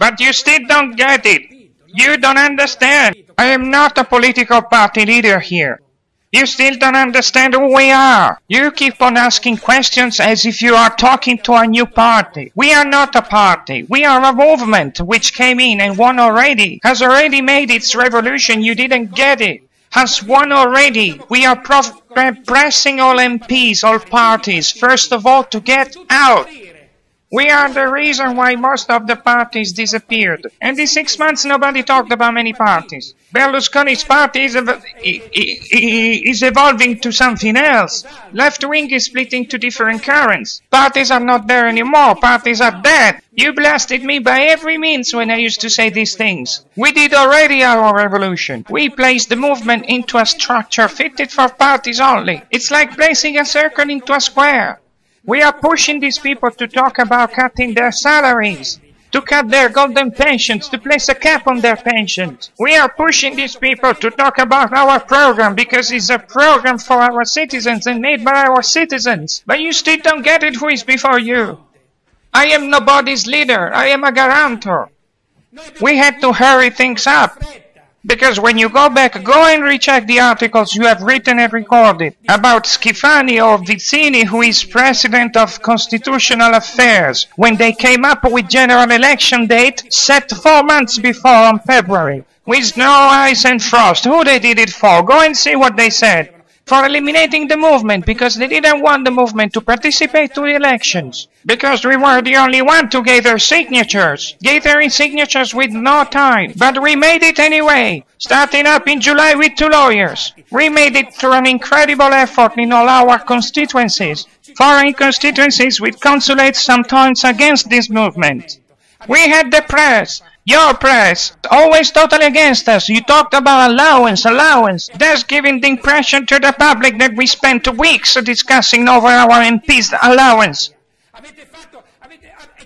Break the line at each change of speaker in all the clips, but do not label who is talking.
But you still don't get it. You don't understand. I am not a political party leader here. You still don't understand who we are. You keep on asking questions as if you are talking to a new party. We are not a party. We are a movement which came in and won already. Has already made its revolution. You didn't get it. Has won already. We are pressing all MPs, all parties, first of all, to get out. We are the reason why most of the parties disappeared. And in 6 months nobody talked about many parties. Berlusconi's party is evolving to something else. Left wing is splitting to different currents. Parties are not there anymore. Parties are dead. You blasted me by every means when I used to say these things. We did already our revolution. We placed the movement into a structure fitted for parties only. It's like placing a circle into a square. We are pushing these people to talk about cutting their salaries, to cut their golden pensions, to place a cap on their pensions. We are pushing these people to talk about our program because it's a program for our citizens and made by our citizens. But you still don't get it who is before you. I am nobody's leader. I am a guarantor. We had to hurry things up. Because when you go back, go and recheck the articles you have written and recorded about Schifani or Vizzini, who is President of Constitutional Affairs, when they came up with general election date set 4 months before on February, with no ice and frost. Who they did it for? Go and see what they said. For eliminating the movement, because they didn't want the movement to participate to the elections. Because we were the only one to gather signatures. Gathering signatures with no time. But we made it anyway. Starting up in July with 2 lawyers. We made it through an incredible effort in all our constituencies. Foreign constituencies with consulates sometimes against this movement. We had the press. Your press, always totally against us. You talked about allowance, thus giving the impression to the public that we spent weeks discussing over our MP's allowance.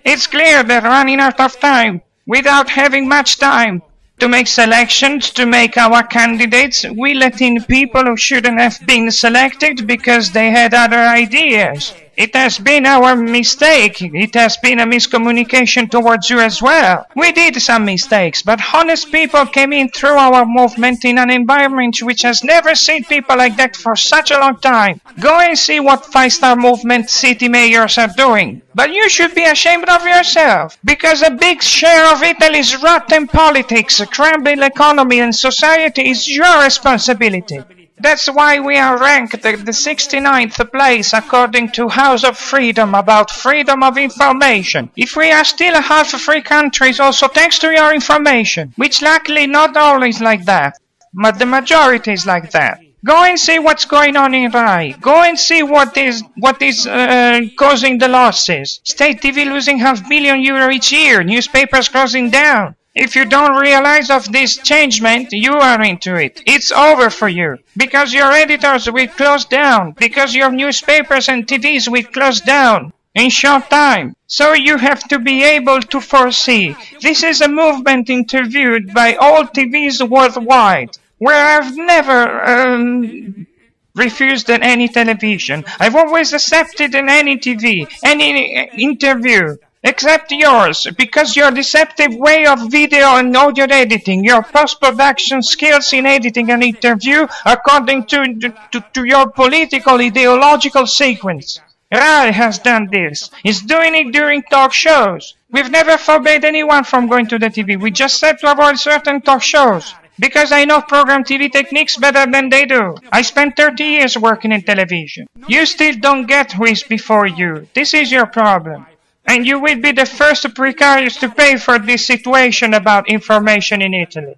It's clear that running out of time, without having much time to make selections, to make our candidates, we let in people who shouldn't have been selected because they had other ideas. It has been our mistake. It has been a miscommunication towards you as well. We did some mistakes, but honest people came in through our movement in an environment which has never seen people like that for such a long time. Go and see what five-star movement city mayors are doing. But you should be ashamed of yourself, because a big share of Italy's rotten politics, crumbling economy and society is your responsibility. That's why we are ranked at the 69th place according to House of Freedom about freedom of information. If we are still a half-free country, it's also thanks to your information, which luckily not always like that, but the majority is like that. Go and see what's going on in Rai. Go and see what is causing the losses. State TV losing €500 million each year, newspapers closing down. If you don't realize of this changement, you are into it. It's over for you. Because your editors will close down. Because your newspapers and TVs will close down in short time. So you have to be able to foresee. This is a movement interviewed by all TVs worldwide, where I've never refused in any television. I've always accepted in any TV, any interview. Except yours, because your deceptive way of video and audio editing, your post-production skills in editing an interview according to your political ideological sequence. Rai has done this. He's doing it during talk shows. We've never forbade anyone from going to the TV. We just said to avoid certain talk shows. Because I know program TV techniques better than they do. I spent 30 years working in television. You still don't get who is before you. This is your problem. And you will be the first precarious to pay for this situation about information in Italy.